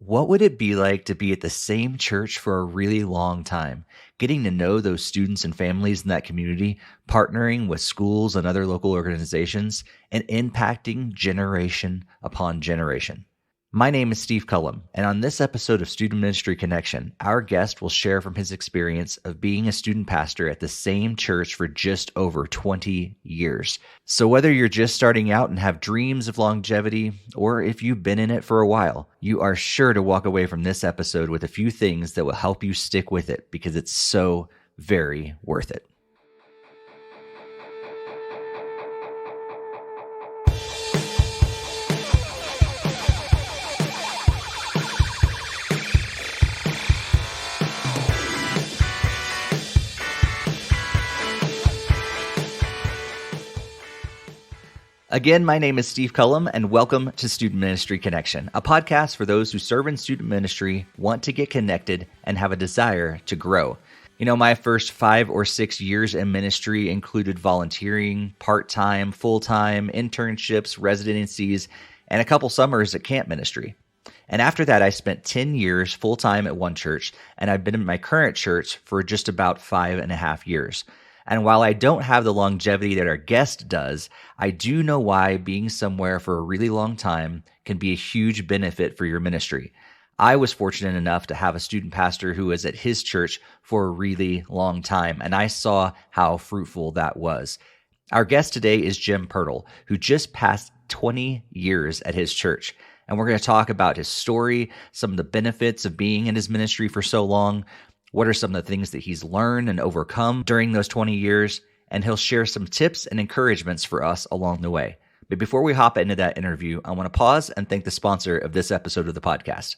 What would it be like to be at the same church for a really long time, getting to know those students and families in that community, partnering with schools and other local organizations, and impacting generation upon generation? My name is Steve Cullum, and on this episode of Student Ministry Connection, our guest will share from his experience of being a student pastor at the same church for just over 20 years. So whether you're just starting out and have dreams of longevity, or if you've been in it for a while, you are sure to walk away from this episode with a few things that will help you stick with it because it's so very worth it. Again, my name is Steve Cullum, and welcome to Student Ministry Connection, a podcast for those who serve in student ministry, want to get connected, and have a desire to grow. You know, my first 5 or 6 years in ministry included volunteering, part-time, full-time, internships, residencies, and a couple summers at camp ministry. And after that, I spent 10 years full-time at one church, and I've been in my current church for just about 5.5 years. And while I don't have the longevity that our guest does, I do know why being somewhere for a really long time can be a huge benefit for your ministry. I was fortunate enough to have a student pastor who was at his church for a really long time, and I saw how fruitful that was. Our guest today is Jim Purtle, who just passed 20 years at his church. And we're going to talk about his story, some of the benefits of being in his ministry for so long. What are some of the things that he's learned and overcome during those 20 years? And he'll share some tips and encouragements for us along the way. But before we hop into that interview, I want to pause and thank the sponsor of this episode of the podcast.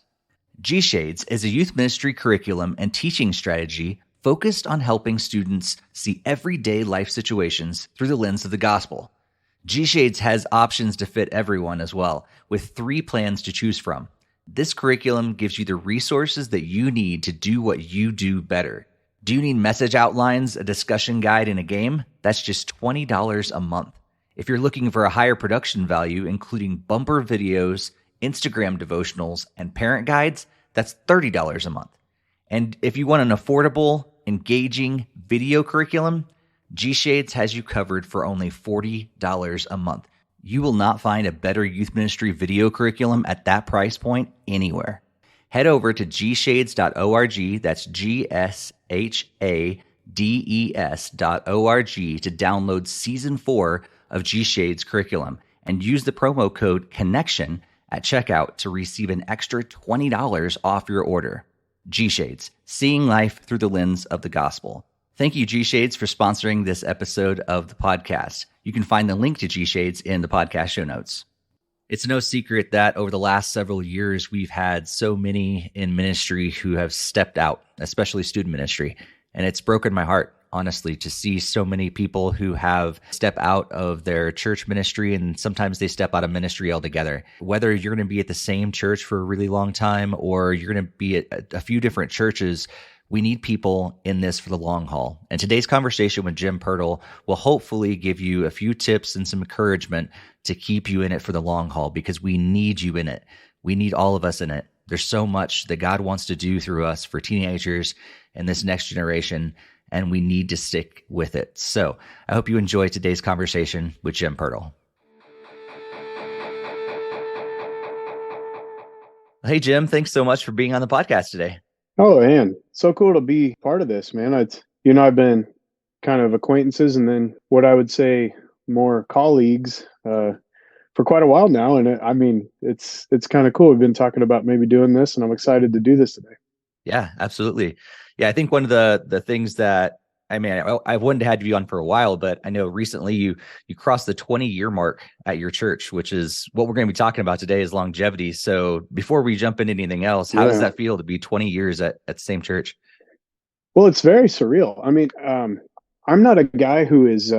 G-Shades is a youth ministry curriculum and teaching strategy focused on helping students see everyday life situations through the lens of the gospel. G-Shades has options to fit everyone as well, with 3 plans to choose from. This curriculum gives you the resources that you need to do what you do better. Do you need message outlines, a discussion guide, and a game? That's just $20 a month. If you're looking for a higher production value, including bumper videos, Instagram devotionals, and parent guides, that's $30 a month. And if you want an affordable, engaging video curriculum, G-Shades has you covered for only $40 a month. You will not find a better youth ministry video curriculum at that price point anywhere. Head over to gshades.org, that's GSHADES.org, to download Season 4 of G-Shades curriculum and use the promo code CONNECTION at checkout to receive an extra $20 off your order. G-Shades, seeing life through the lens of the gospel. Thank you, G-Shades, for sponsoring this episode of the podcast. You can find the link to G-Shades in the podcast show notes. It's no secret that over the last several years, we've had so many in ministry who have stepped out, especially student ministry. And it's broken my heart, honestly, to see so many people who have stepped out of their church ministry, and sometimes they step out of ministry altogether. Whether you're going to be at the same church for a really long time or you're going to be at a few different churches, we need people in this for the long haul. And today's conversation with Jim Purtle will hopefully give you a few tips and some encouragement to keep you in it for the long haul, because we need you in it. We need all of us in it. There's so much that God wants to do through us for teenagers and this next generation, and we need to stick with it. So I hope you enjoy today's conversation with Jim Purtle. Hey, Jim, thanks so much for being on the podcast today. Oh, man. So cool to be part of this, man. I've been kind of acquaintances and then what I would say more colleagues for quite a while now. And it's kind of cool. We've been talking about maybe doing this, and I'm excited to do this today. Yeah, absolutely. Yeah, I think one of the things that, I've wanted to have you on for a while, but I know recently you crossed the 20-year mark at your church, which is what we're going to be talking about today, is longevity. So before we jump into anything else, how does that feel to be 20 years at the same church? Well, it's very surreal. I'm not a guy who is,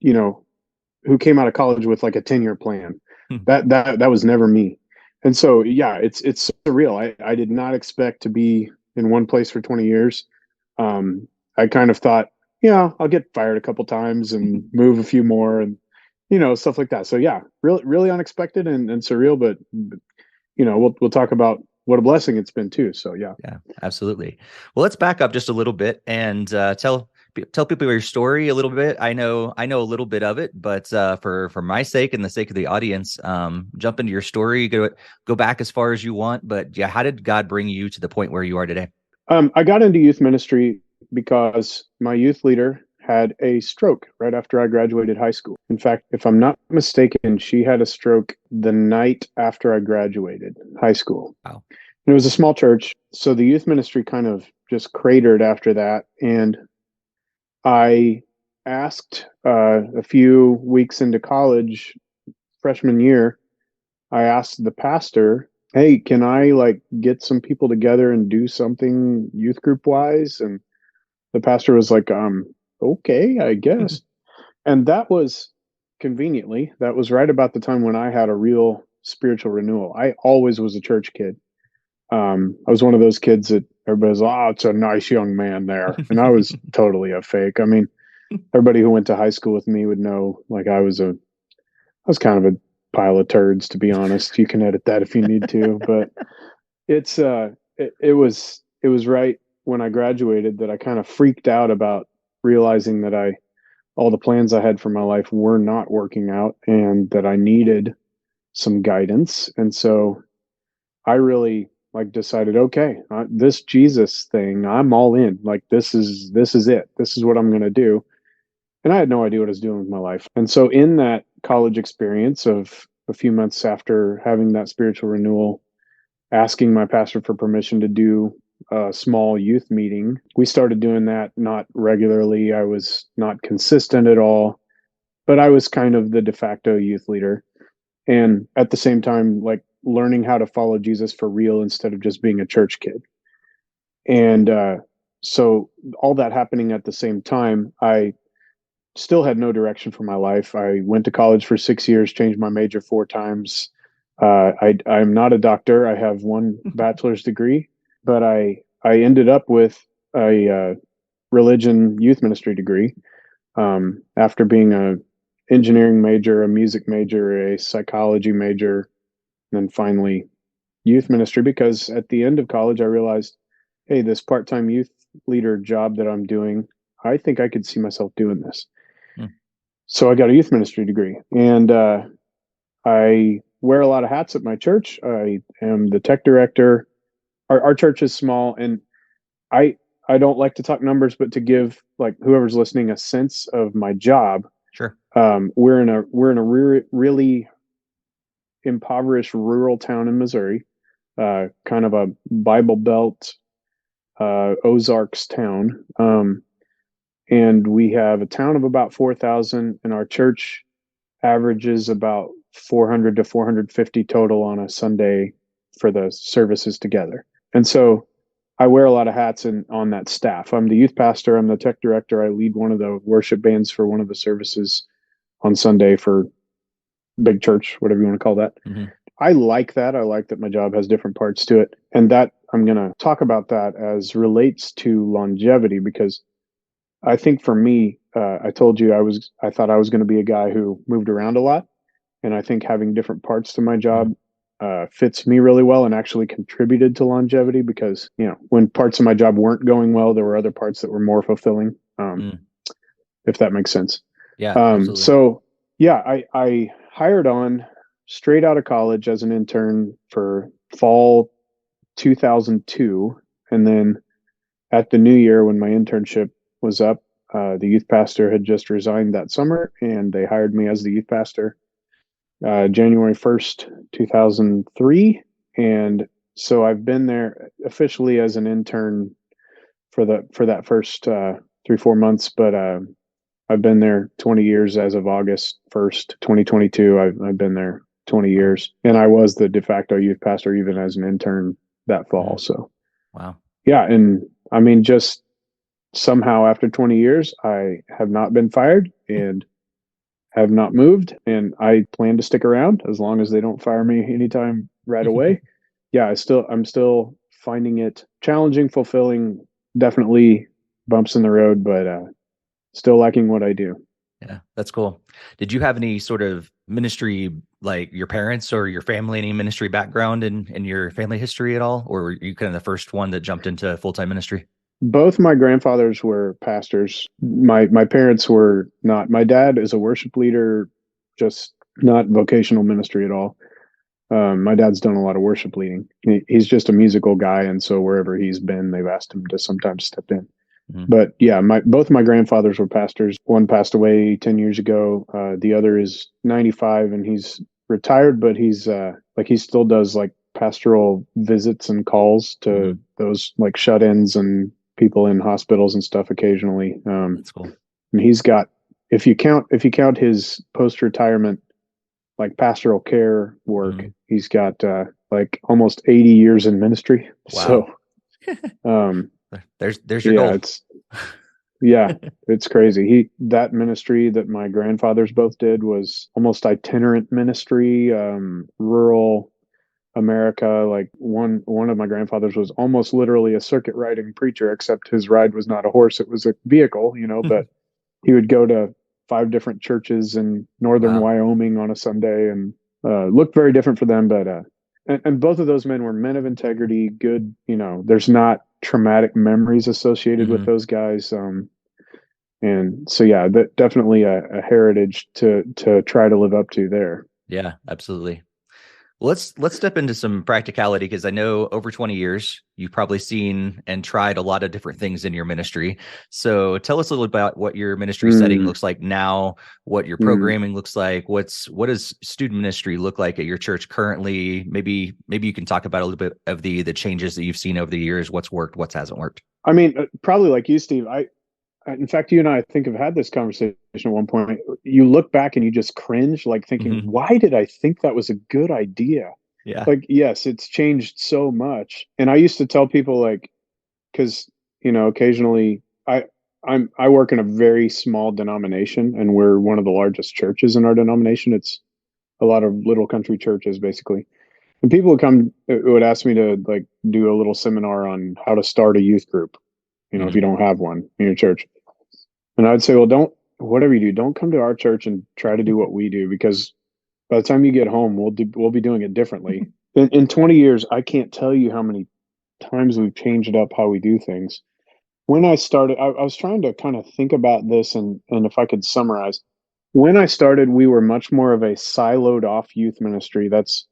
who came out of college with like a 10-year plan. That was never me. And so, yeah, it's surreal. I did not expect to be in one place for 20 years. I kind of thought, I'll get fired a couple times and move a few more and, stuff like that. So yeah, really, really unexpected and surreal, but we'll talk about what a blessing it's been too. So yeah. Yeah, absolutely. Well, let's back up just a little bit and tell people your story a little bit. I know a little bit of it, but for my sake and the sake of the audience, jump into your story. Go back as far as you want. But yeah, how did God bring you to the point where you are today? I got into youth ministry because my youth leader had a stroke right after I graduated high school. In fact, if I'm not mistaken, she had a stroke the night after I graduated high school. Wow. And it was a small church, so the youth ministry kind of just cratered after that. And I asked a few weeks into college, freshman year, I asked the pastor, "Hey, can I like get some people together and do something youth group wise?" And the pastor was like, okay, I guess. And that was conveniently, that was right about the time when I had a real spiritual renewal. I always was a church kid. I was one of those kids that everybody's, oh, it's a nice young man there. And I was totally a fake. I mean, everybody who went to high school with me would know, like, I was kind of a pile of turds, to be honest. You can edit that if you need to, but it was right when I graduated that I kind of freaked out about realizing that all the plans I had for my life were not working out and that I needed some guidance. And so I really like decided, okay, this Jesus thing, I'm all in. Like, this is it. This is what I'm going to do. And I had no idea what I was doing with my life. And so in that college experience of a few months after having that spiritual renewal, asking my pastor for permission to do a small youth meeting, we started doing that, not regularly. I was not consistent at all, but I was kind of the de facto youth leader. And at the same time, like, learning how to follow Jesus for real instead of just being a church kid. And so all that happening at the same time, I still had no direction for my life. I went to college for 6 years, changed my major 4 times. I'm not a doctor. I have one bachelor's degree, but I ended up with a religion youth ministry degree after being a engineering major, a music major, a psychology major, and then finally youth ministry. Because at the end of college, I realized, hey, this part-time youth leader job that I'm doing, I think I could see myself doing this. So I got a youth ministry degree, and I wear a lot of hats at my church. I am the tech director. Our church is small, and I don't like to talk numbers, but to give like whoever's listening a sense of my job. Sure. We're in a really impoverished rural town in Missouri, kind of a Bible Belt, Ozarks town. And we have a town of about 4,000, and our church averages about 400 to 450 total on a Sunday for the services together. And so I wear a lot of hats on that staff. I'm the youth pastor. I'm the tech director. I lead one of the worship bands for one of the services on Sunday for big church, whatever you want to call that. Mm-hmm. I like that. I like that my job has different parts to it. And that I'm going to talk about that as relates to longevity, because I think for me, I told you I thought I was going to be a guy who moved around a lot. And I think having different parts to my job fits me really well and actually contributed to longevity, because, when parts of my job weren't going well, there were other parts that were more fulfilling, if that makes sense. Yeah. Absolutely. So yeah, I hired on straight out of college as an intern for fall 2002. And then at the new year, when my internship was up, the youth pastor had just resigned that summer, and they hired me as the youth pastor January 1st, 2003. And so I've been there officially as an intern for that first 3-4 months, but I've been there 20 years as of August 1st, 2022. I've been there 20 years, and I was the de facto youth pastor even as an intern that fall. So, wow. Yeah. And I mean, just somehow after 20 years, I have not been fired and have not moved, and I plan to stick around as long as they don't fire me anytime right away. Yeah, I'm still finding it challenging, fulfilling, definitely bumps in the road, but still liking what I do. Yeah, that's cool. Did you have any sort of ministry, like your parents or your family, any ministry background in your family history at all? Or were you kind of the first one that jumped into full-time ministry? Both my grandfathers were pastors. My parents were not. My dad is a worship leader, just not vocational ministry at all. My dad's done a lot of worship leading. He's just a musical guy, and so wherever he's been, they've asked him to sometimes step in. Mm-hmm. But yeah, both my grandfathers were pastors. One passed away 10 years ago. The other is 95, and he's retired, but he's like he still does like pastoral visits and calls to those like shut-ins and people in hospitals and stuff occasionally. That's cool. And he's got, if you count his post-retirement like pastoral care work, he's got like almost 80 years in ministry. Wow. So there's your goal. It's crazy. That ministry that my grandfathers both did was almost itinerant ministry, rural America. Like one of my grandfathers was almost literally a circuit riding preacher, except his ride was not a horse, it was a vehicle, but he would go to 5 different churches in northern Wyoming on a Sunday, and looked very different for them. But and both of those men were men of integrity, good. There's not traumatic memories associated with those guys. And so, yeah, that definitely a heritage to try to live up to there. Yeah, absolutely. Let's step into some practicality, because I know over 20 years, you've probably seen and tried a lot of different things in your ministry. So tell us a little about what your ministry setting looks like now, what your programming looks like. What does student ministry look like at your church currently? Maybe you can talk about a little bit of the changes that you've seen over the years, what's worked, what hasn't worked. I mean, probably like you, Steve, in fact, you and I think have had this conversation at one point. You look back and you just cringe, like thinking, why did I think that was a good idea? Yeah. Like, yes, it's changed so much. And I used to tell people, like, because, occasionally I work in a very small denomination, and we're one of the largest churches in our denomination. It's a lot of little country churches, basically. And people would ask me to like do a little seminar on how to start a youth group, if you don't have one in your church. And I would say, well, whatever you do, don't come to our church and try to do what we do, because by the time you get home, we'll be doing it differently. In 20 years, I can't tell you how many times we've changed up how we do things. When I started, I was trying to kind of think about this, and if I could summarize. When I started, we were much more of a siloed off youth ministry. That's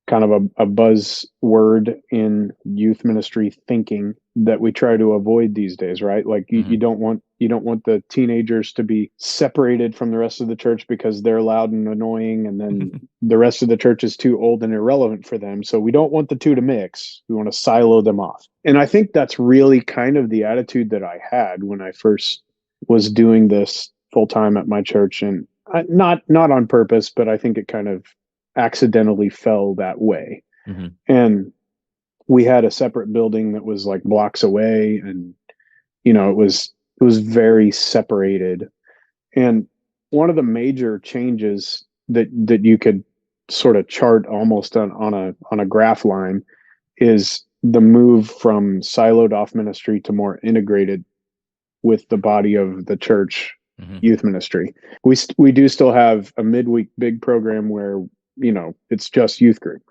kind of a buzzword in youth ministry thinking that we try to avoid these days, right? Like you don't want the teenagers to be separated from the rest of the church because they're loud and annoying, and then the rest of the church is too old and irrelevant for them. So we don't want the two to mix. We want to silo them off. And I think that's really kind of the attitude that I had when I first was doing this full time at my church, and not on purpose, but I think it kind of accidentally fell that way. And we had a separate building that was like blocks away, and it was very separated. And one of the major changes that you could sort of chart almost on a graph line is the move from siloed off ministry to more integrated with the body of the church youth ministry. We do still have a midweek big program where it's just youth group.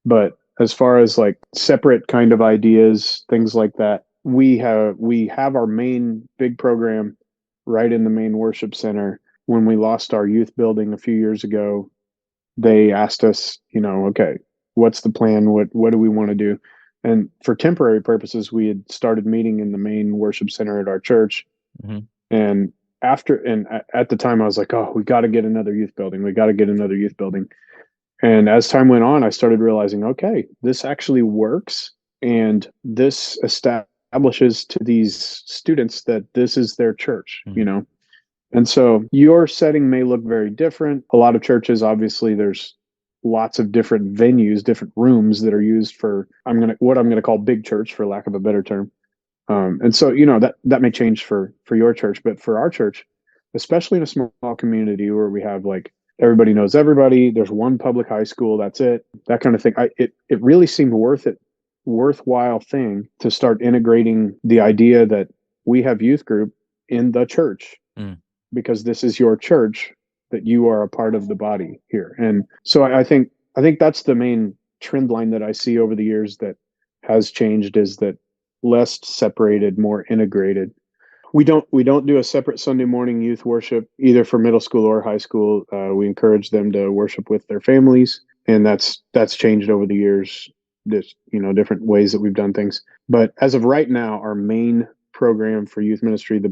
But as far as like separate kind of ideas, things like that, we have our main big program right in the main worship center. When we lost our youth building a few years ago, they asked us, okay, what's the plan? What do we want to do? And for temporary purposes, we had started meeting in the main worship center at our church. And at the time I was like, oh, we got to get another youth building. And as time went on, I started realizing, okay, this actually works. And this establishes to these students that this is their church, And so your setting may look very different. A lot of churches, obviously, there's lots of different venues, different rooms that are used for, what I'm going to call big church, for lack of a better term. And so, that may change for your church, but for our church, especially in a small community where we have like everybody knows everybody, there's one public high school, that's it, that kind of thing. It really seemed worthwhile thing to start integrating the idea that we have youth group in the church, because this is your church. that you are a part of the body here. And so I think that's the main trend line that I see over the years that has changed, is that less separated, more integrated. We don't do a separate Sunday morning youth worship either for middle school or high school. We encourage them to worship with their families, and that's changed over the years. There's different ways that we've done things, but as of right now, our main program for youth ministry, the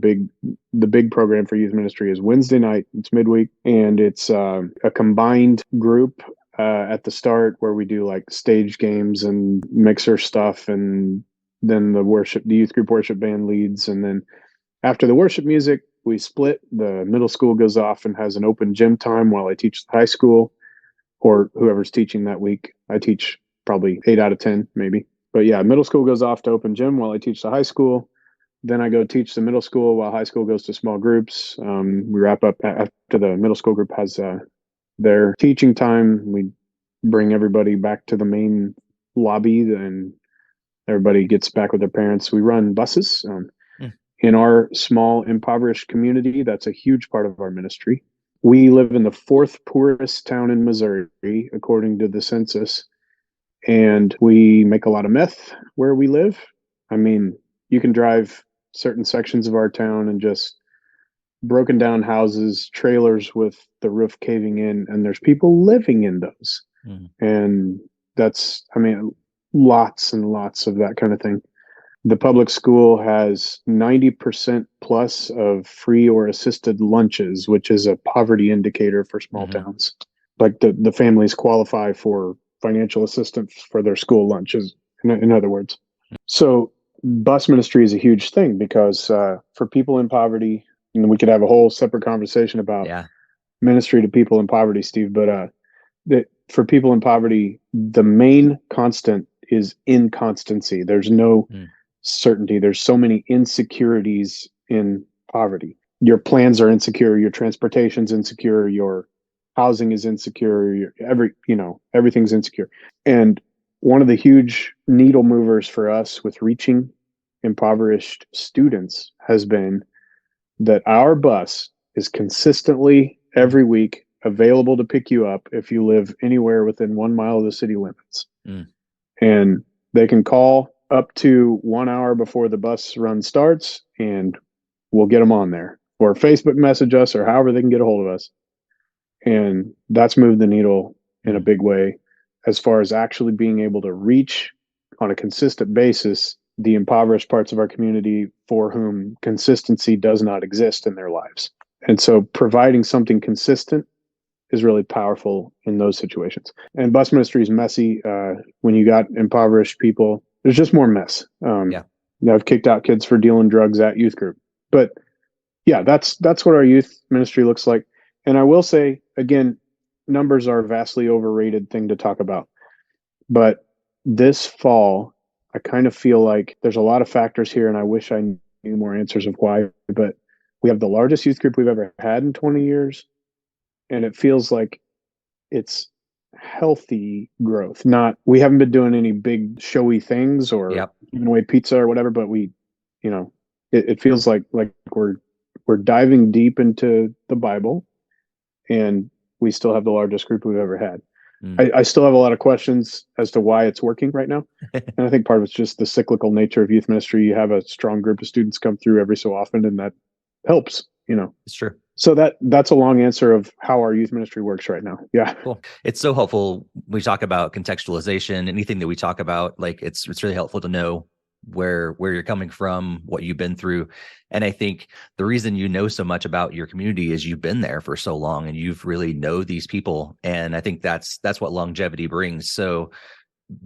big program for youth ministry, is Wednesday night. It's midweek, and it's a combined group at the start where we do like stage games and mixer stuff, and then the youth group worship band leads, and then after the worship music, we split. The middle school goes off and has an open gym time while I teach the high school, or whoever's teaching that week. I teach probably 8 out of 10, maybe. But yeah, middle school goes off to open gym while I teach the high school. Then I go teach the middle school while high school goes to small groups. We wrap up after the middle school group has their teaching time. We bring everybody back to the main lobby, and everybody gets back with their parents. We run buses. In our small, impoverished community, that's a huge part of our ministry. We live in the fourth poorest town in Missouri, according to the census, and we make a lot of meth where we live. I mean, you can drive certain sections of our town and just broken down houses, trailers with the roof caving in, and there's people living in those. And that's, lots and lots of that kind of thing. The public school has 90% plus of free or assisted lunches, which is a poverty indicator for small towns. Like the families qualify for financial assistance for their school lunches, in other words. So bus ministry is a huge thing because for people in poverty, and we could have a whole separate conversation about ministry to people in poverty, Steve, but for people in poverty, the main constant is inconstancy. There's no certainty. There's so many insecurities in poverty. Your plans are insecure, your transportation's insecure, your housing is insecure, everything's insecure. And one of the huge needle movers for us with reaching impoverished students has been that our bus is consistently every week available to pick you up if you live anywhere within 1 mile of the city limits. And they can call up to 1 hour before the bus run starts, and we'll get them on there, or Facebook message us, or however they can get a hold of us. And that's moved the needle in a big way as far as actually being able to reach on a consistent basis the impoverished parts of our community for whom consistency does not exist in their lives. And so providing something consistent is really powerful in those situations. And bus ministry is messy. When you got impoverished people, there's just more mess. I've kicked out kids for dealing drugs at youth group. But yeah, that's what our youth ministry looks like. And I will say, again, numbers are a vastly overrated thing to talk about. But this fall, I kind of feel like there's a lot of factors here, and I wish I knew more answers of why. But we have the largest youth group we've ever had in 20 years. And it feels like it's healthy growth. We haven't been doing any big showy things or giving away pizza or whatever, but it feels like we're diving deep into the Bible, and we still have the largest group we've ever had. I still have a lot of questions as to why it's working right now. And I think part of it's just the cyclical nature of youth ministry. You have a strong group of students come through every so often, and that helps, It's true. So that's a long answer of how our youth ministry works right now. Yeah. Cool. It's so helpful. We talk about contextualization, anything that we talk about, like it's really helpful to know where you're coming from, what you've been through. And I think the reason you know so much about your community is you've been there for so long and you've really know these people. And I think that's what longevity brings. So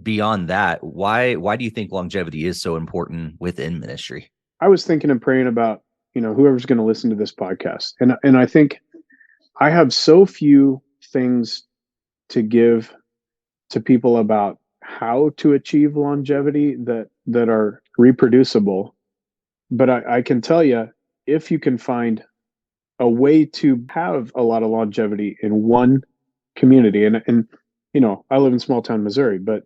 beyond that, why do you think longevity is so important within ministry? I was thinking and praying about, whoever's going to listen to this podcast. And I think I have so few things to give to people about how to achieve longevity that are reproducible. But I can tell you, if you can find a way to have a lot of longevity in one community, and I live in small town Missouri, but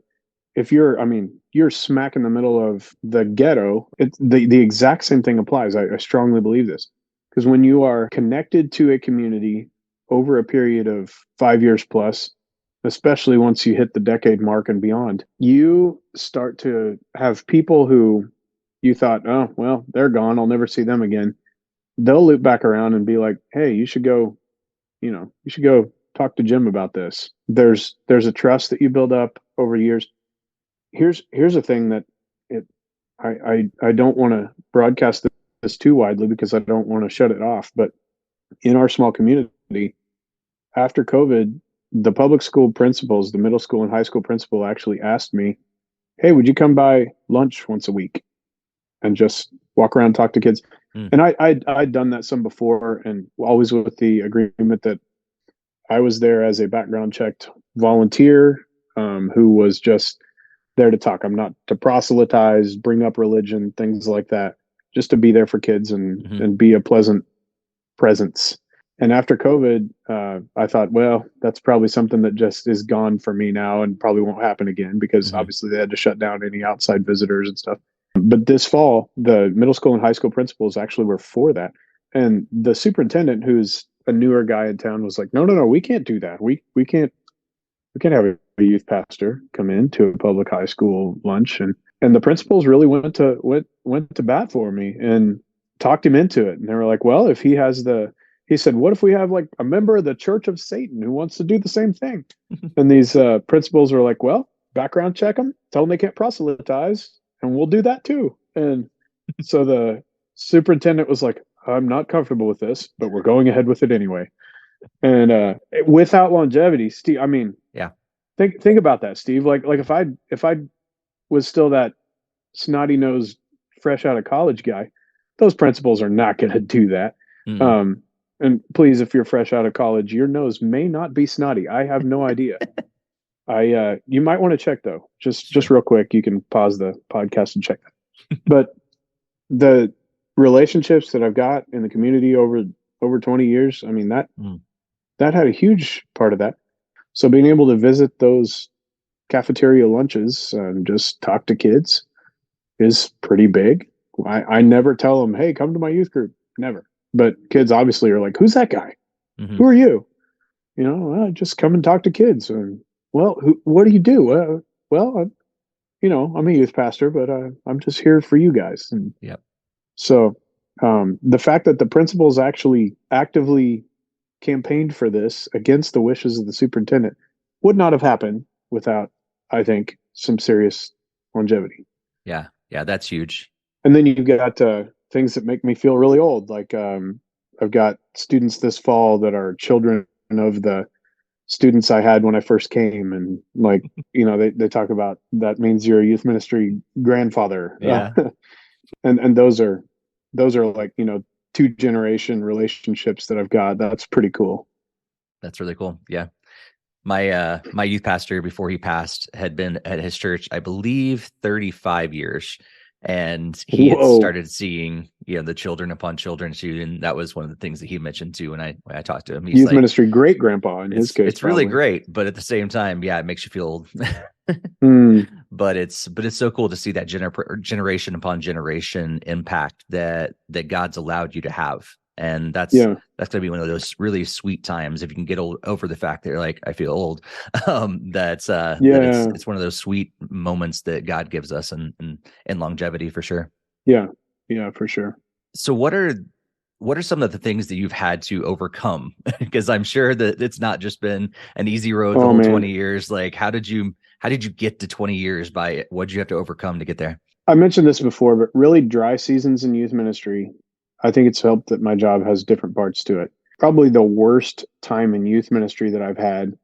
if you're smack in the middle of the ghetto, the exact same thing applies. I strongly believe this, because when you are connected to a community over a period of 5 years plus, especially once you hit the decade mark and beyond, you start to have people who you thought, oh, well, they're gone, I'll never see them again. They'll loop back around and be like, hey, you should go talk to Jim about this. There's a trust that you build up over years. Here's a thing that I don't want to broadcast this too widely because I don't want to shut it off. But in our small community, after COVID, the public school principals, the middle school and high school principal actually asked me, hey, would you come by lunch once a week and just walk around and talk to kids? And I'd done that some before, and always with the agreement that I was there as a background checked volunteer who was just there to talk. I'm not to proselytize, bring up religion, things like that, just to be there for kids and be a pleasant presence. And after COVID, I thought, well, that's probably something that just is gone for me now and probably won't happen again because obviously they had to shut down any outside visitors and stuff. But this fall, the middle school and high school principals actually were for that. And the superintendent, who's a newer guy in town, was like, no, we can't do that. We can't have a youth pastor come in to a public high school lunch. And the principals really went to bat for me and talked him into it. And they were like, well, if he said, what if we have like a member of the Church of Satan who wants to do the same thing? And these principals were like, well, background check them, tell them they can't proselytize, and we'll do that too. And so the superintendent was like, I'm not comfortable with this, but we're going ahead with it anyway. And without longevity, Steve, I mean, yeah, think about that, Steve. Like if I was still that snotty nosed, fresh out of college guy, those principals are not going to do that. And please, if you're fresh out of college, your nose may not be snotty. I have no idea. You might want to check though. Just real quick, you can pause the podcast and check that. But the relationships that I've got in the community over 20 years, I mean, that had a huge part of that. So being able to visit those cafeteria lunches and just talk to kids is pretty big. I never tell them, hey, come to my youth group. Never. But kids obviously are like, who's that guy? Who are you? Well, just come and talk to kids. And well, what do you do? Well, I'm a youth pastor, but I'm just here for you guys. And so the fact that the principals actually actively campaigned for this against the wishes of the superintendent would not have happened without, I think, some serious longevity. Yeah, that's huge. And then you've got things that make me feel really old. Like I've got students this fall that are children of the students I had when I first came. And like, they talk about that means you're a youth ministry grandfather. Yeah. And those are like, 2-generation relationships that I've got. That's pretty cool. That's really cool. Yeah. My youth pastor before he passed had been at his church, I believe 35 years. And he had started seeing, the children upon children too. And that was one of the things that he mentioned too when I talked to him. He's youth ministry great grandpa in his case. It's probably really great, but at the same time, it makes you feel old. But it's so cool to see that generation upon generation impact that God's allowed you to have. And that's going to be one of those really sweet times if you can get over the fact that you're like, I feel old. That it's one of those sweet moments that God gives us and longevity for sure. Yeah, for sure. So what are some of the things that you've had to overcome? Because I'm sure that it's not just been an easy road the whole 20 years. Like, how did you get to 20 years by it? What did you have to overcome to get there? I mentioned this before, but really dry seasons in youth ministry, I think it's helped that my job has different parts to it. Probably the worst time in youth ministry that I've had.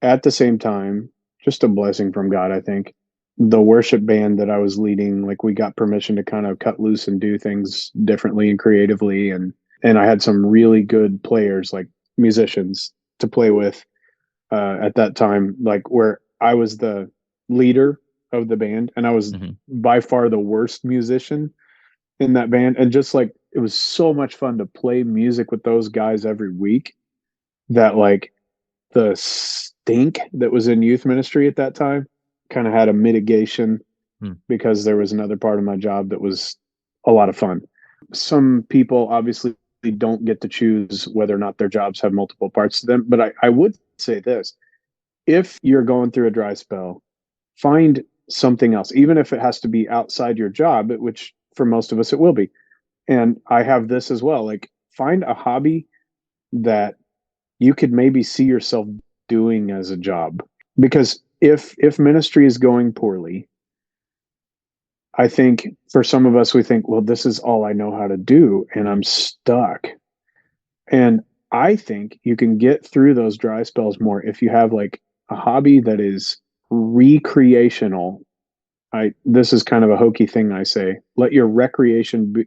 At the same time, just a blessing from God, I think. The worship band that I was leading, like we got permission to kind of cut loose and do things differently and creatively. And I had some really good players, like musicians, to play with at that time, like where I was the leader of the band and I was by far the worst musician in that band. And just like, it was so much fun to play music with those guys every week that like the stink that was in youth ministry at that time kind of had a mitigation because there was another part of my job that was a lot of fun. Some people obviously don't get to choose whether or not their jobs have multiple parts to them. But I would say this: if you're going through a dry spell, find something else, even if it has to be outside your job, which for most of us it will be. And I have this as well. Like, find a hobby that you could maybe see yourself doing as a job. Because if ministry is going poorly, I think for some of us, we think, well, this is all I know how to do, and I'm stuck. And I think you can get through those dry spells more if you have like a hobby that is recreational. This is kind of a hokey thing I say. Let your recreation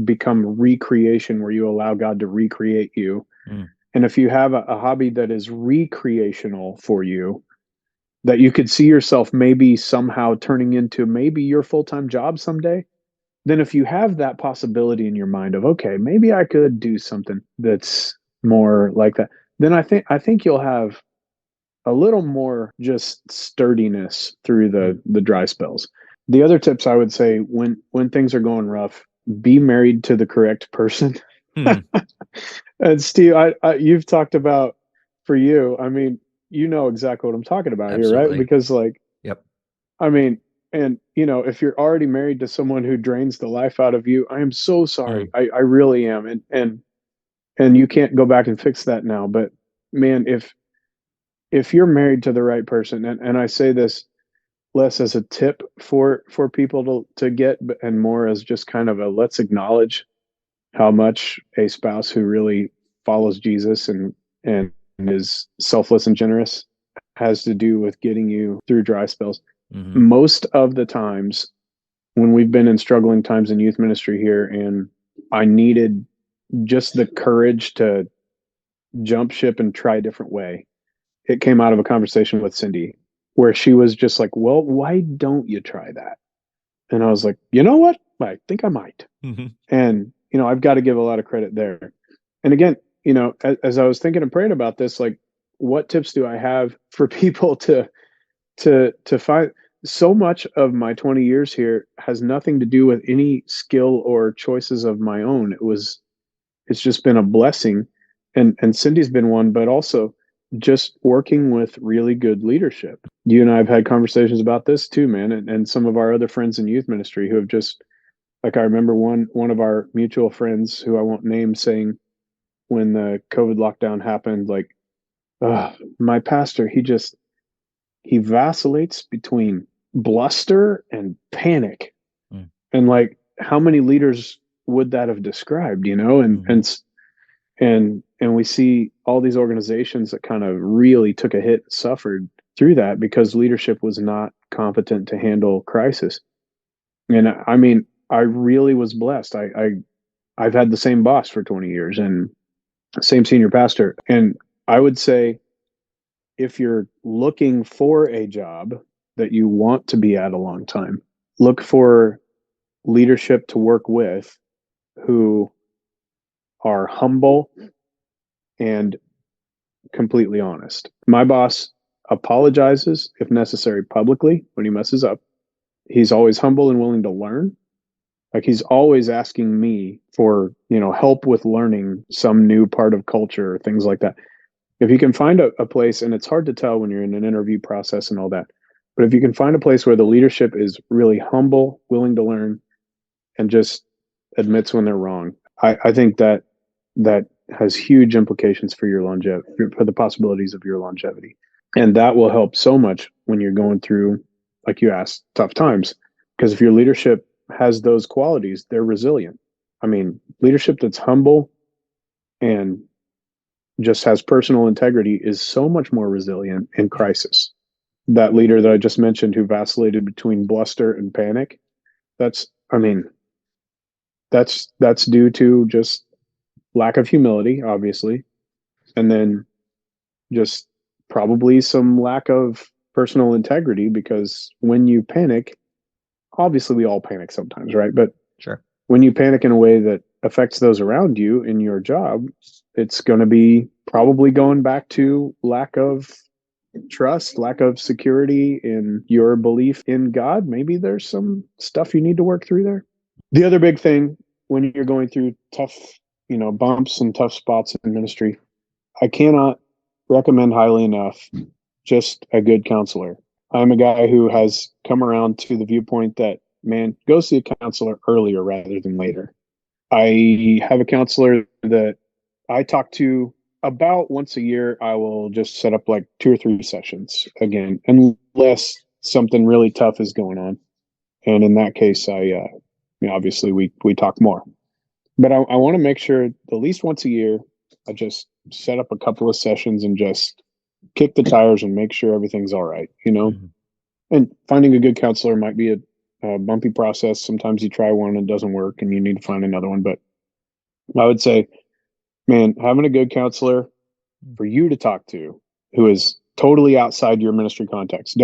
become recreation, where you allow God to recreate you. Mm. And if you have a hobby that is recreational for you, that you could see yourself maybe somehow turning into maybe your full-time job someday, then if you have that possibility in your mind of, okay, maybe I could do something that's more like that, then I think you'll have a little more just sturdiness through the dry spells. The other tips I would say, when things are going rough, be married to the correct person. And Steve, you've talked about, for you, I mean, you know exactly what I'm talking about. Absolutely. Here, right? Because like, yep. I mean, and if you're already married to someone who drains the life out of you, I am so sorry. I really am. And you can't go back and fix that now. But man, if you're married to the right person, and I say this less as a tip for people to get, and more as just kind of a, let's acknowledge how much a spouse who really follows Jesus and is selfless and generous has to do with getting you through dry spells. Mm-hmm. Most of the times when we've been in struggling times in youth ministry here, and I needed just the courage to jump ship and try a different way, it came out of a conversation with Cindy where she was just like, well, why don't you try that? And I was like, you know what? I think I might. Mm-hmm. And, I've got to give a lot of credit there. And again, as I was thinking and praying about this, like, what tips do I have for people to find? So much of my 20 years here has nothing to do with any skill or choices of my own. It's just been a blessing. And Cindy's been one, but also just working with really good leadership. You and I have had conversations about this too, man. And some of our other friends in youth ministry who have just, like, I remember one of our mutual friends, who I won't name, saying when the COVID lockdown happened, like, my pastor, he vacillates between bluster and panic. Mm. And like, how many leaders would that have described, mm-hmm. and we see all these organizations that kind of really took a hit, suffered through that because leadership was not competent to handle crisis. And I mean, I really was blessed. I've had the same boss for 20 years and same senior pastor. And I would say, if you're looking for a job that you want to be at a long time, look for leadership to work with who are humble and completely honest. My boss apologizes, if necessary, publicly when he messes up. He's always humble and willing to learn. Like, he's always asking me for, help with learning some new part of culture or things like that. If you can find a place, and it's hard to tell when you're in an interview process and all that, but if you can find a place where the leadership is really humble, willing to learn, and just admits when they're wrong, I think that has huge implications for your longevity, for the possibilities of your longevity. And that will help so much when you're going through, like you asked, tough times. Because if your leadership has those qualities, they're resilient. I mean, leadership that's humble and just has personal integrity is so much more resilient in crisis. That leader that I just mentioned, who vacillated between bluster and panic, that's due to just lack of humility, obviously, and then just probably some lack of personal integrity, because when you panic, obviously we all panic sometimes, right? But sure, when you panic in a way that affects those around you in your job, it's going to be probably going back to lack of trust, lack of security in your belief in God. Maybe there's some stuff you need to work through there. The other big thing when you're going through tough bumps and tough spots in ministry, I cannot recommend highly enough just a good counselor. I'm a guy who has come around to the viewpoint that, man, go see a counselor earlier rather than later. I have a counselor that I talk to about once a year. I will just set up like 2 or 3 sessions again, unless something really tough is going on. And in that case, obviously we talk more. But I want to make sure at least once a year, I just set up a couple of sessions and just kick the tires and make sure everything's all right, Mm-hmm. And finding a good counselor might be a bumpy process. Sometimes you try one and it doesn't work and you need to find another one. But I would say, man, having a good counselor for you to talk to who is totally outside your ministry context.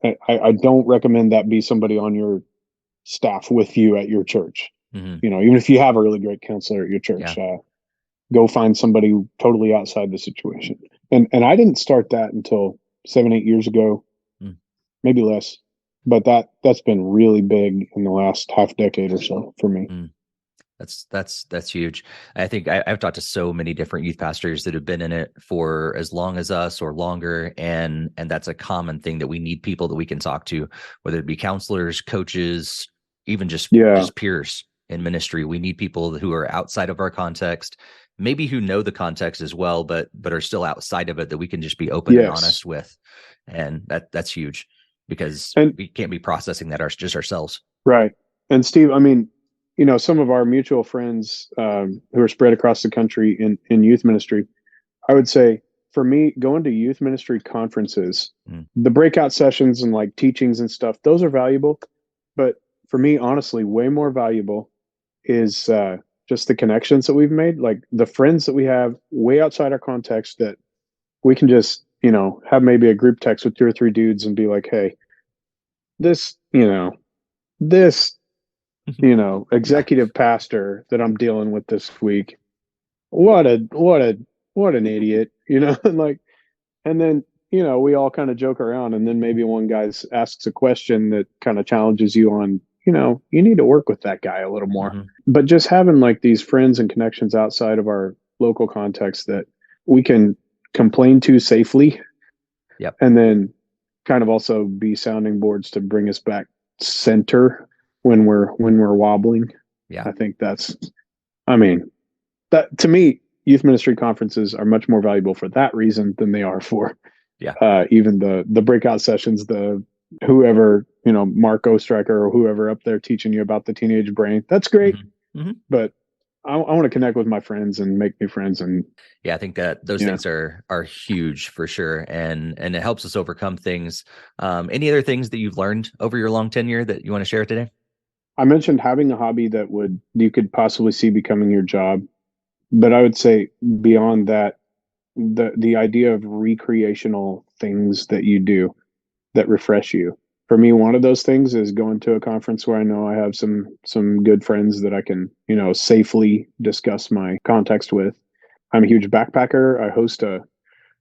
I don't recommend that be somebody on your staff with you at your church. Mm-hmm. Even if you have a really great counselor at your church, go find somebody totally outside the situation. And I didn't start that until 7-8 years ago, maybe less. But that's been really big in the last half decade or so for me. That's huge. I think I've talked to so many different youth pastors that have been in it for as long as us or longer, and that's a common thing, that we need people that we can talk to, whether it be counselors, coaches, even just peers in ministry. We need people who are outside of our context, maybe who know the context as well, but are still outside of it, that we can just be open and honest with, and that's huge, because we can't be processing that just ourselves. Right. And Steve, I mean, some of our mutual friends who are spread across the country in youth ministry, I would say for me, going to youth ministry conferences, the breakout sessions and like teachings and stuff, those are valuable. But for me, honestly, way more valuable is just the connections that we've made, like the friends that we have way outside our context, that we can just, have maybe a group text with 2 or 3 dudes and be like, hey, this executive pastor that I'm dealing with this week, what an idiot, and then, we all kind of joke around, and then maybe one guy asks a question that kind of challenges you on, you need to work with that guy a little more. But just having like these friends and connections outside of our local context that we can complain to safely. Yep. And then kind of also be sounding boards to bring us back center when we're wobbling. Yeah. I think that to me, youth ministry conferences are much more valuable for that reason than they are for even the breakout sessions, the whoever, Mark Ostreicher or whoever up there teaching you about the teenage brain. That's great. But I want to connect with my friends and make new friends. And I think that those things are huge for sure. And it helps us overcome things. Any other things that you've learned over your long tenure that you want to share today? I mentioned having a hobby that you could possibly see becoming your job. But I would say beyond that, the idea of recreational things that you do that refresh you. For me, one of those things is going to a conference where I know I have some good friends that I can, safely discuss my context with. I'm a huge backpacker. I host a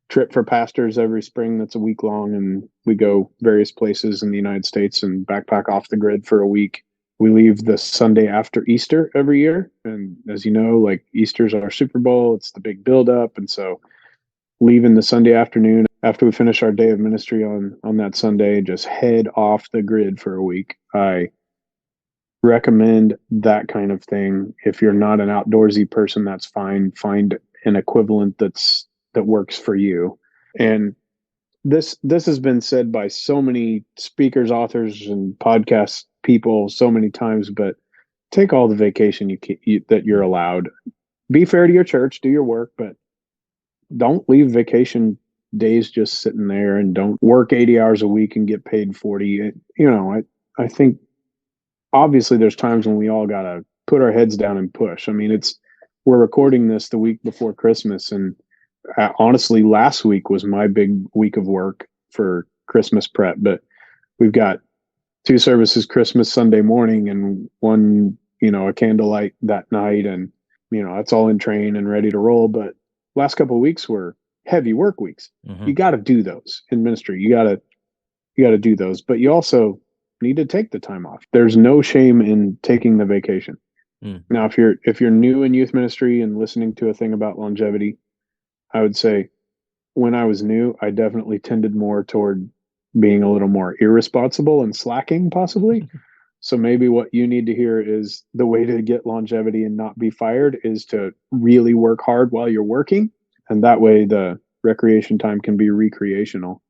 trip for pastors every spring that's a week long, and we go various places in the United States and backpack off the grid for a week. We leave the Sunday after Easter every year. And as you know, like Easter's our Super Bowl, it's the big buildup. And so leaving the Sunday afternoon after we finish our day of ministry on that Sunday, just head off the grid for a week. I recommend that kind of thing. If you're not an outdoorsy person, that's fine. Find an equivalent that works for you. And this has been said by so many speakers, authors, and podcast people so many times, but take all the vacation that you're allowed. Be fair to your church, do your work, but don't leave vacation days just sitting there, and don't work 80 hours a week and get paid 40. I think obviously there's times when we all got to put our heads down and push. I mean, we're recording this the week before Christmas, and honestly, last week was my big week of work for Christmas prep, but we've got 2 services Christmas Sunday morning and one, a candlelight that night. And, that's all in train and ready to roll. But last couple of weeks were heavy work weeks. You got to do those in ministry. You got to do those, but you also need to take the time off. There's no shame in taking the vacation. Mm. Now, if you're new in youth ministry and listening to a thing about longevity, I would say when I was new, I definitely tended more toward being a little more irresponsible and slacking, possibly. So maybe what you need to hear is the way to get longevity and not be fired is to really work hard while you're working. And that way the recreation time can be recreational.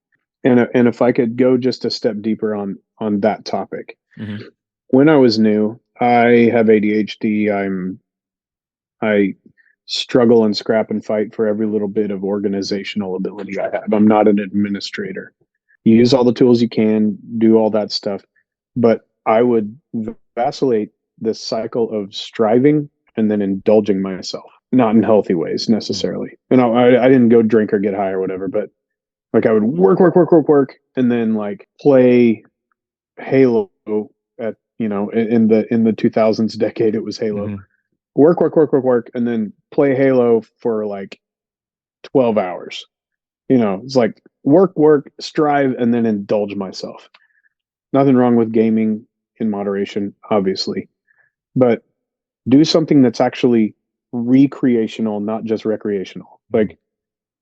And if I could go just a step deeper on that topic. Mm-hmm. When I was new, I have ADHD. I struggle and scrap and fight for every little bit of organizational ability I have. I'm not an administrator. You use all the tools you can, do all that stuff, but I would vacillate this cycle of striving and then indulging myself, not in healthy ways necessarily. And I didn't go drink or get high or whatever, but like I would work, and then like play Halo at in the 2000s decade. It was Halo. Mm-hmm. Work, and then play Halo for like 12 hours. It's like work, strive, and then indulge myself. Nothing wrong with gaming in moderation, obviously, but do something that's actually recreational, not just recreational. Like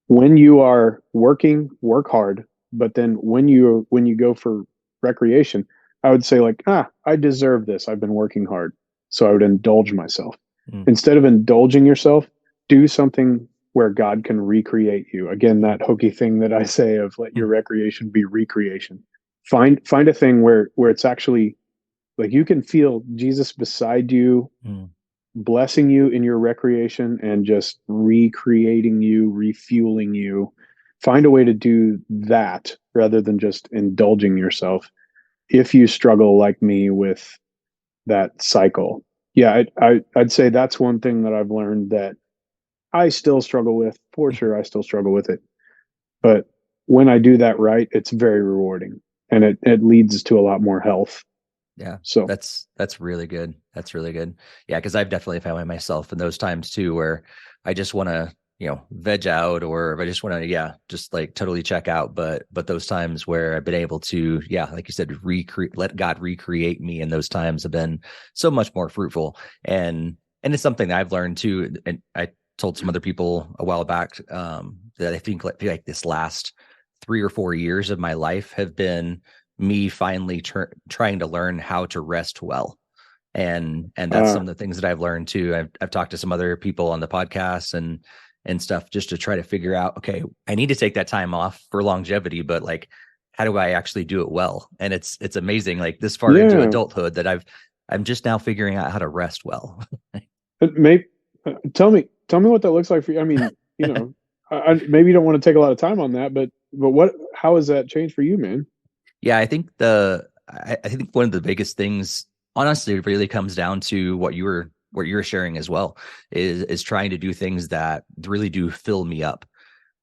when you are working, work hard, but then when you go for recreation, I would say like, I deserve this. I've been working hard. So I would indulge myself. Mm. Instead of indulging yourself, do something where God can recreate you. Again, that hokey thing that I say of let your recreation be recreation. Find a thing where it's actually like you can feel Jesus beside you, blessing you in your recreation and just recreating you, refueling you. Find a way to do that rather than just indulging yourself. If you struggle like me with that cycle, yeah, I'd say that's one thing that I've learned that I still struggle with. For sure, I still struggle with it. But when I do that right, it's very rewarding, and it leads to a lot more health. Yeah. So That's really good. That's really good. Yeah. Cause I've definitely found myself in those times too, where I just want to, veg out, or if I just want to, just like totally check out. But those times where I've been able to, like you said, let God recreate me in those times have been so much more fruitful. And it's something that I've learned too. And I told some other people a while back, that I think like this last 3 or 4 years of my life have been me finally trying to learn how to rest well. And that's some of the things that I've learned too. I've talked to some other people on the podcast and stuff just to try to figure out, okay, I need to take that time off for longevity, but like, how do I actually do it well? And it's amazing, like this far into adulthood that I'm just now figuring out how to rest well. maybe tell me what that looks like for you. I mean, maybe you don't want to take a lot of time on that, but how has that changed for you, man? Yeah, I think I think one of the biggest things, honestly, really comes down to what you were sharing as well, is trying to do things that really do fill me up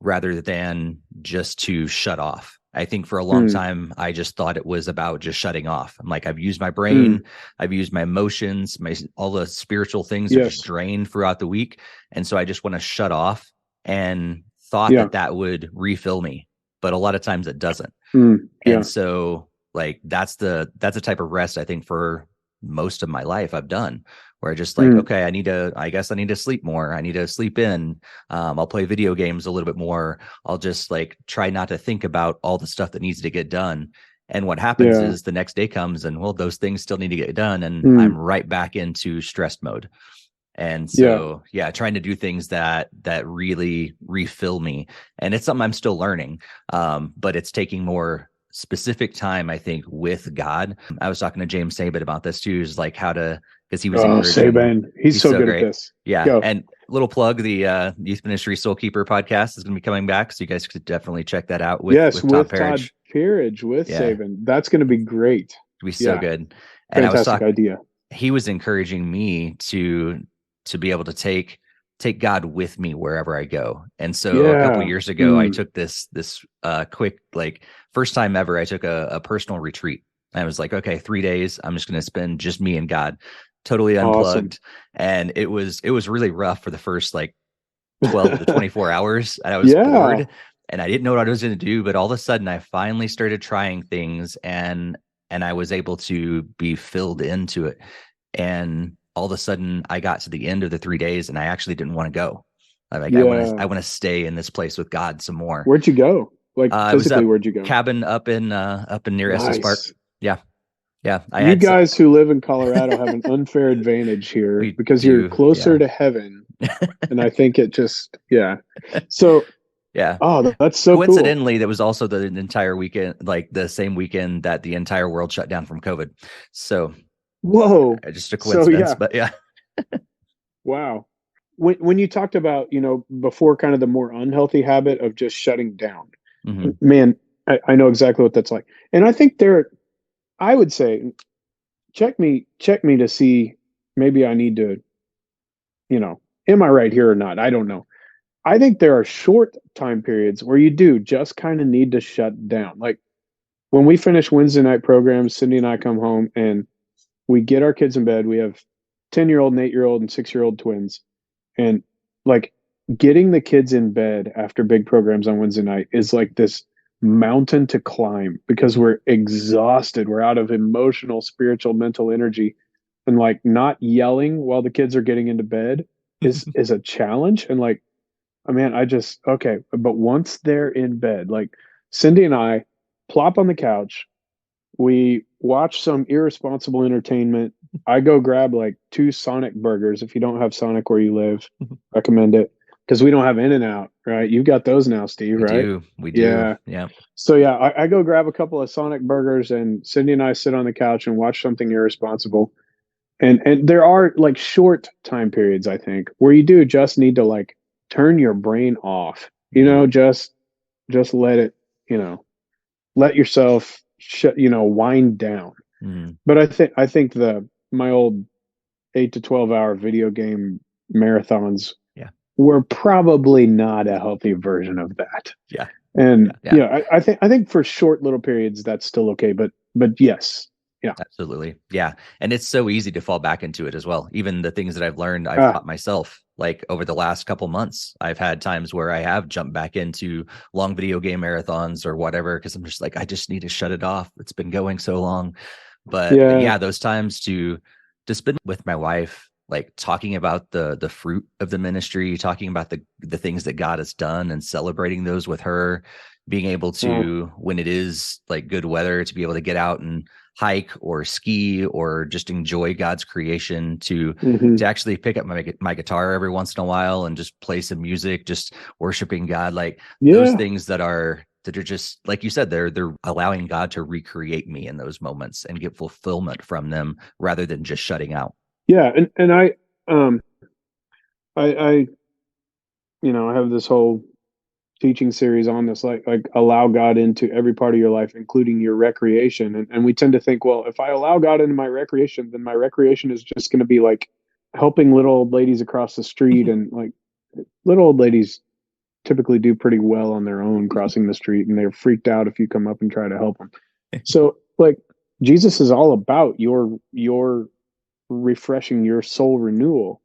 rather than just to shut off. I think for a long time, I just thought it was about just shutting off. I'm like, I've used my brain, I've used my emotions, all the spiritual things are just drained throughout the week. And so I just want to shut off, and thought that would refill me. But a lot of times it doesn't. And so like, that's the type of rest I think for most of my life I've done, where I just like, okay, I guess I need to sleep more. I need to sleep in. I'll play video games a little bit more. I'll just like try not to think about all the stuff that needs to get done. And what happens is the next day comes and, well, those things still need to get done. And I'm right back into stress mode. And so, trying to do things that really refill me. And it's something I'm still learning. But it's taking more specific time, I think, with God. I was talking to James Saban about this too, is like how to, because he was encouraging. Saban. He's so good great at this. Yeah. Go. And little plug, the Youth Ministry Soul Keeper podcast is going to be coming back. So you guys could definitely check that out with Todd Peerage with Saban. That's going to be great. It'll be so good. And fantastic idea. He was encouraging me to be able to take God with me wherever I go. And so a couple of years ago, I took this quick, like first time ever, I took a personal retreat. I was like, okay, 3 days, I'm just going to spend just me and God, totally unplugged. Awesome. And it was really rough for the first like 12 to 24 hours. And I was bored and I didn't know what I was going to do. But all of a sudden I finally started trying things, and I was able to be filled into it. And all of a sudden I got to the end of the 3 days and I actually didn't want to go. I'm like, Yeah. I want to stay in this place with God some more. Where'd you go? Like It was physically, a where'd you go? cabin up in near Estes Park. Nice. Yeah. Yeah. You guys who live in Colorado have an unfair advantage here we because you're do. closer Yeah. to heaven. And I think it just, yeah. So, Yeah. oh, that's so cool. Coincidentally, that was also the entire weekend, like the same weekend that the entire world shut down from COVID. So, Whoa. just a So, coincidence, yeah. but yeah. Wow. When you talked about, before kind of the more unhealthy habit of just shutting down, man, I know exactly what that's like. And I think I would say, check me to see, maybe I need to, am I right here or not? I don't know. I think there are short time periods where you do just kind of need to shut down. Like when we finish Wednesday night programs, Cindy and I come home and we get our kids in bed. We have 10-year-old and 8-year-old and 6-year-old twins. And like getting the kids in bed after big programs on Wednesday night is like this mountain to climb because we're exhausted. We're out of emotional, spiritual, mental energy. And like not yelling while the kids are getting into bed is a challenge. And like, oh man, okay. But once they're in bed, like Cindy and I plop on the couch, we watch some irresponsible entertainment. I go grab like 2 Sonic burgers. If you don't have Sonic where you live, recommend it because we don't have In-N-Out, right? You've got those now, Steve, right? We do. Yeah. Yeah. So yeah, I go grab a couple of Sonic burgers and Cindy and I sit on the couch and watch something irresponsible. And there are like short time periods, I think, where you do just need to like turn your brain off, just let it, let yourself wind down. But I think my old 8 to 12 hour video game marathons were probably not a healthy version of that. Yeah. And I think for short little periods that's still okay, but yes. Yeah. Absolutely. Yeah. And it's so easy to fall back into it as well. Even the things that I've learned, I've taught myself. Like over the last couple months, I've had times where I have jumped back into long video game marathons or whatever, because I'm just like, I just need to shut it off. It's been going so long. But yeah, those times to spend with my wife, like talking about the fruit of the ministry, talking about the things that God has done and celebrating those with her, being able to, when it is like good weather, to be able to get out and hike or ski or just enjoy God's creation, to actually pick up my guitar every once in a while and just play some music, just worshiping God, like those things that are just, like you said, they're allowing God to recreate me in those moments and get fulfillment from them rather than just shutting out. Yeah. And I have this whole teaching series on this, like allow God into every part of your life, including your recreation. And we tend to think, well, if I allow God into my recreation, then my recreation is just going to be like helping little old ladies across the street. And like little old ladies typically do pretty well on their own crossing the street, and they're freaked out if you come up and try to help them. So like Jesus is all about your refreshing, your soul renewal.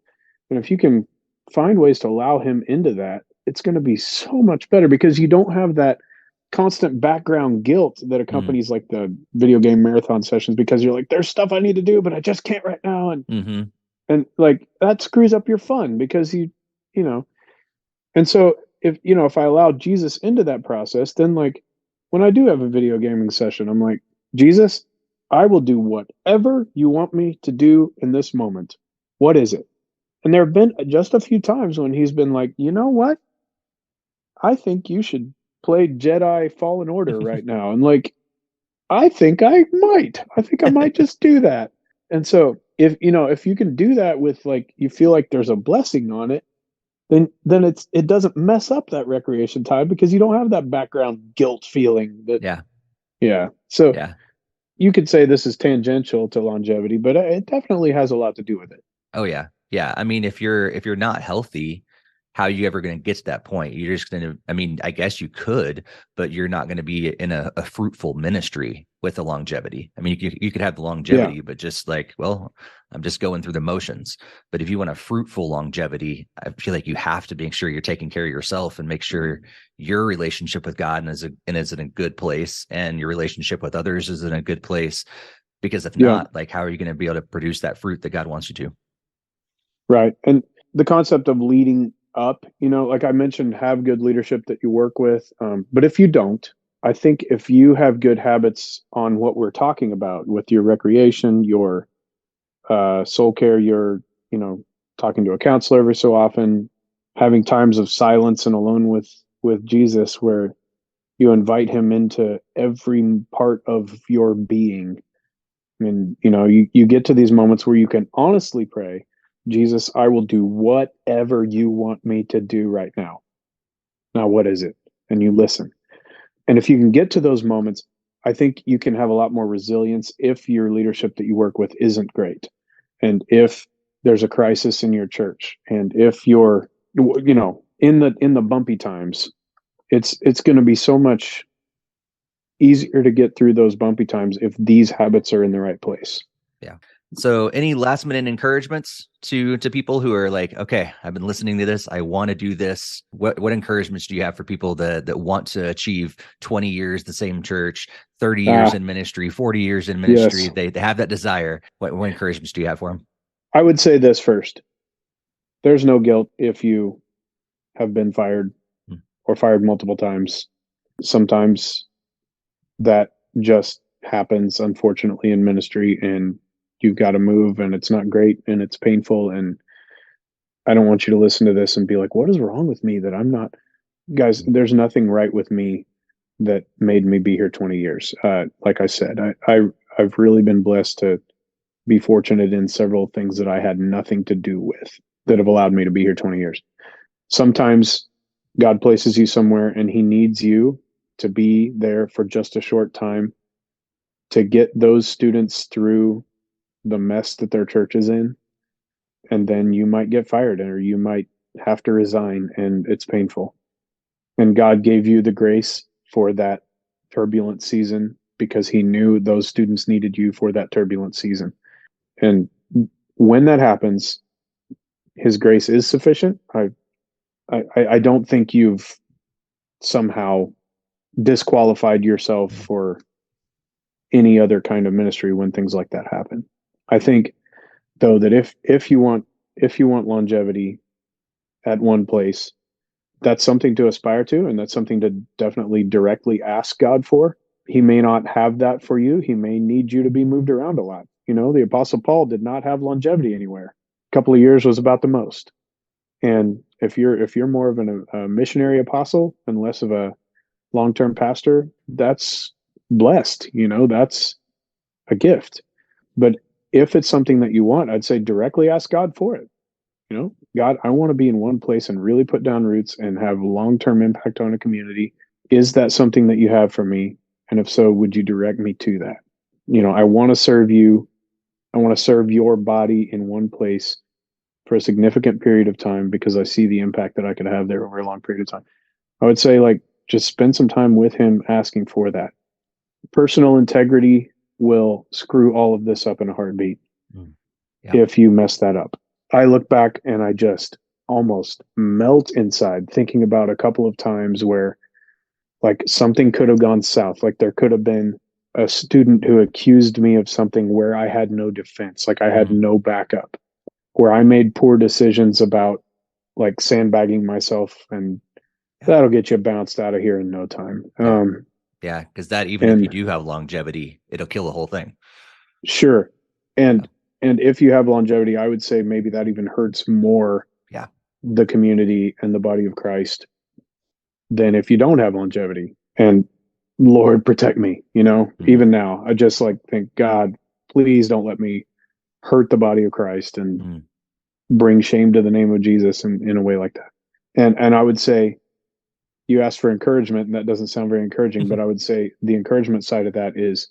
And if you can find ways to allow him into that, it's going to be so much better because you don't have that constant background guilt that accompanies like the video game marathon sessions, because you're like, there's stuff I need to do, but I just can't right now. And like that screws up your fun because and so if I allow Jesus into that process, then like when I do have a video gaming session, I'm like, Jesus, I will do whatever you want me to do in this moment. What is it? And there have been just a few times when he's been like, you know what? I think you should play Jedi Fallen Order right now. And like, I think I might just do that. And so if you can do that with like, you feel like there's a blessing on it, then it doesn't mess up that recreation time because you don't have that background guilt feeling that. So you could say this is tangential to longevity, but it definitely has a lot to do with it. Oh yeah. Yeah. I mean, if you're not healthy, how are you ever going to get to that point? You're just going to, I mean, I guess you could, but you're not going to be in a fruitful ministry with the longevity. I mean, you could have the longevity, but just like, well, I'm just going through the motions. But if you want a fruitful longevity, I feel like you have to make sure you're taking care of yourself and make sure your relationship with God is in a good place, and your relationship with others is in a good place. Because if not, like, how are you going to be able to produce that fruit that God wants you to? Right. And the concept of leading up, like I mentioned, have good leadership that you work with. But if you don't, I think if you have good habits on what we're talking about with your recreation, your soul care, your, talking to a counselor every so often, having times of silence and alone with Jesus where you invite him into every part of your being. And, you get to these moments where you can honestly pray, Jesus, I will do whatever you want me to do right now. Now, what is it? And you listen. And if you can get to those moments, I think you can have a lot more resilience if your leadership that you work with isn't great. And if there's a crisis in your church, and if you're, in the bumpy times, it's going to be so much easier to get through those bumpy times if these habits are in the right place. Yeah. So any last minute encouragements to people who are like, okay, I've been listening to this, I want to do this. What encouragements do you have for people that want to achieve 20 years the same church, 30 years in ministry, 40 years in ministry? Yes. They have that desire. What encouragements do you have for them? I would say this first. There's no guilt if you have been fired or fired multiple times. Sometimes that just happens, unfortunately, in ministry, and you've got to move, and it's not great, and it's painful. And I don't want you to listen to this and be like, what is wrong with me that I'm not? Guys, there's nothing right with me that made me be here 20 years. Like I said, I've really been blessed to be fortunate in several things that I had nothing to do with that have allowed me to be here 20 years. Sometimes God places you somewhere and he needs you to be there for just a short time to get those students through the mess that their church is in. And then you might get fired or you might have to resign, and it's painful. And God gave you the grace for that turbulent season because he knew those students needed you for that turbulent season. And when that happens, his grace is sufficient. I don't think you've somehow disqualified yourself for any other kind of ministry when things like that happen. I think though that if you want longevity at one place, that's something to aspire to, and that's something to definitely directly ask God for. He may not have that for you. He may need you to be moved around a lot. The Apostle Paul did not have longevity anywhere. A couple of years was about the most. And if you're more of a missionary apostle and less of a long-term pastor, that's blessed. That's a gift. But if it's something that you want, I'd say directly ask God for it. God, I want to be in one place and really put down roots and have long-term impact on a community. Is that something that you have for me? And if so, would you direct me to that? I want to serve you. I want to serve your body in one place for a significant period of time because I see the impact that I could have there over a long period of time. I would say, just spend some time with him asking for that. Personal integrity will screw all of this up in a heartbeat if you mess that up. I look back and I just almost melt inside thinking about a couple of times where something could have gone south. There could have been a student who accused me of something where I had no defense, I had no backup, where I made poor decisions about sandbagging myself, and that'll get you bounced out of here in no time. Yeah, because that even if you do have longevity, it'll kill the whole thing. Sure. And if you have longevity, I would say maybe that even hurts more the community and the body of Christ than if you don't have longevity. And Lord, protect me, even now. I just think, God, please don't let me hurt the body of Christ and bring shame to the name of Jesus in a way like that. And I would say, you asked for encouragement, and that doesn't sound very encouraging, but I would say the encouragement side of that is,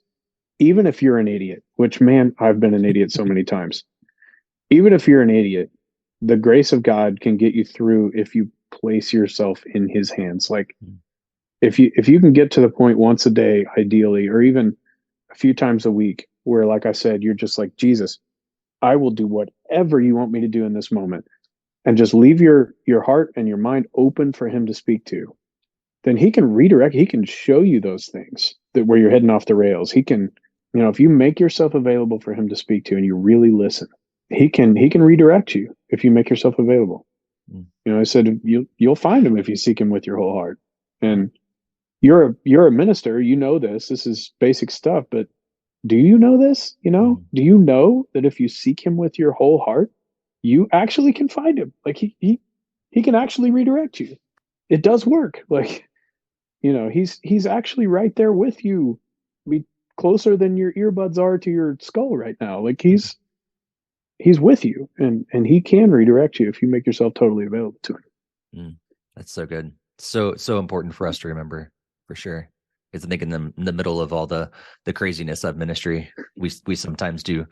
even if you're an idiot, which, man, I've been an idiot so many times. Even if you're an idiot, the grace of God can get you through if you place yourself in his hands. If you can get to the point once a day, ideally, or even a few times a week, where, like I said, you're just like, Jesus, I will do whatever you want me to do in this moment, and just leave your heart and your mind open for him to speak to, then he can redirect. He can show you those things that where you're heading off the rails. He can, if you make yourself available for him to speak to and you really listen, he can redirect you if you make yourself available. I said, you'll find him if you seek him with your whole heart. And you're a minister, this is basic stuff, but do you know this? Do you know that if you seek him with your whole heart, you actually can find him? Like he can actually redirect you. It does work. Like, he's actually right there with you. Closer than your earbuds are to your skull right now. Like he's with you, and he can redirect you if you make yourself totally available to him. That's so good. So important for us to remember, for sure. Because I think in the middle of all the craziness of ministry, we sometimes do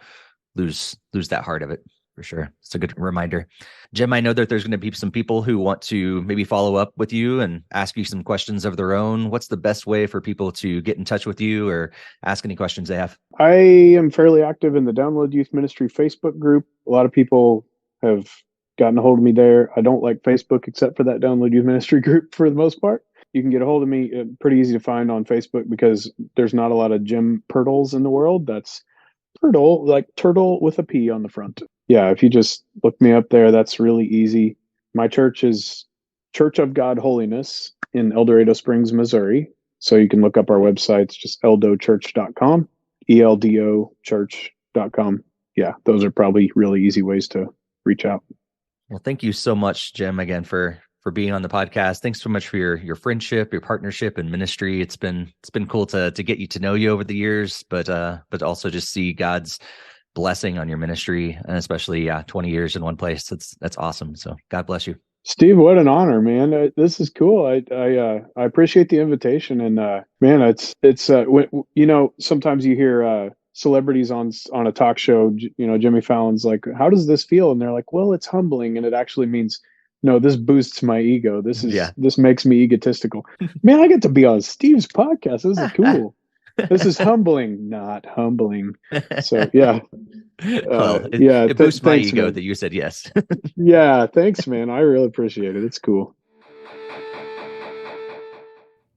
lose that heart of it, for sure. It's a good reminder. Jim, I know that there's going to be some people who want to maybe follow up with you and ask you some questions of their own. What's the best way for people to get in touch with you or ask any questions they have? I am fairly active in the Download Youth Ministry Facebook group. A lot of people have gotten a hold of me there. I don't like Facebook except for that Download Youth Ministry group for the most part. You can get a hold of me pretty easy to find on Facebook because there's not a lot of Jim Purtles in the world. That's Purtle, like turtle with a P on the front. Yeah, if you just look me up there, that's really easy. My church is Church of God Holiness in El Dorado Springs, Missouri. So you can look up our website. It's just eldochurch.com, ELDO church.com. Yeah, those are probably really easy ways to reach out. Well, thank you so much, Jim, again, for being on the podcast. Thanks so much for your friendship, your partnership, and ministry. It's been cool to get you to know you over the years, but also just see God's blessing on your ministry, and especially 20 years in one place. That's awesome. So God bless you, Steve. What an honor, man. This is cool. I appreciate the invitation, and man, it's sometimes you hear celebrities on a talk show, Jimmy Fallon's like, how does this feel? And they're like, well, it's humbling. And it actually means, no, this boosts my ego. This makes me egotistical. Man, I get to be on Steve's podcast. This is cool. This is humbling, not humbling. So yeah. It boosts my ego, man, that you said yes. Yeah. Thanks, man. I really appreciate it. It's cool.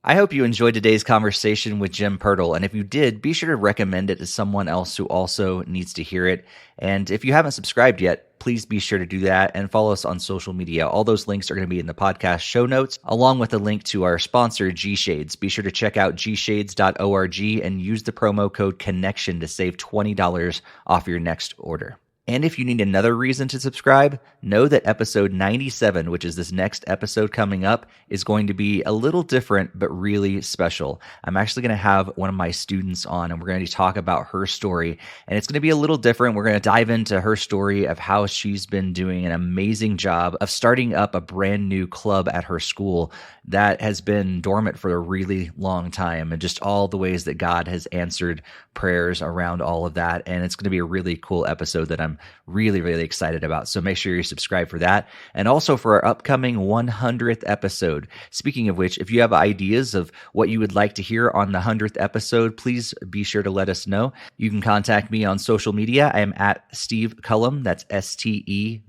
I hope you enjoyed today's conversation with Jim Purtle, and if you did, be sure to recommend it to someone else who also needs to hear it. And if you haven't subscribed yet, please be sure to do that and follow us on social media. All those links are going to be in the podcast show notes, along with a link to our sponsor, G-Shades. Be sure to check out gshades.org and use the promo code CONNECTION to save $20 off your next order. And if you need another reason to subscribe, know that episode 97, which is this next episode coming up, is going to be a little different, but really special. I'm actually going to have one of my students on, and we're going to talk about her story. And it's going to be a little different. We're going to dive into her story of how she's been doing an amazing job of starting up a brand new club at her school that has been dormant for a really long time, and just all the ways that God has answered prayers around all of that. And it's going to be a really cool episode that I'm really, really excited about. So make sure you subscribe for that. And also for our upcoming 100th episode. Speaking of which, if you have ideas of what you would like to hear on the 100th episode, please be sure to let us know. You can contact me on social media. I am at Steve Cullum. That's SteveCullum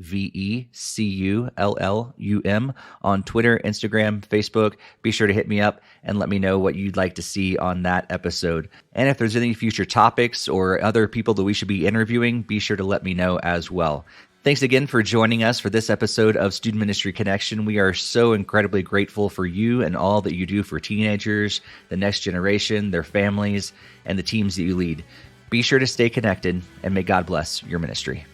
on Twitter, Instagram, Facebook. Be sure to hit me up and let me know what you'd like to see on that episode. And if there's any future topics or other people that we should be interviewing, be sure to let me know as well. Thanks again for joining us for this episode of Student Ministry Connection. We are so incredibly grateful for you and all that you do for teenagers, the next generation, their families, and the teams that you lead. Be sure to stay connected, and may God bless your ministry.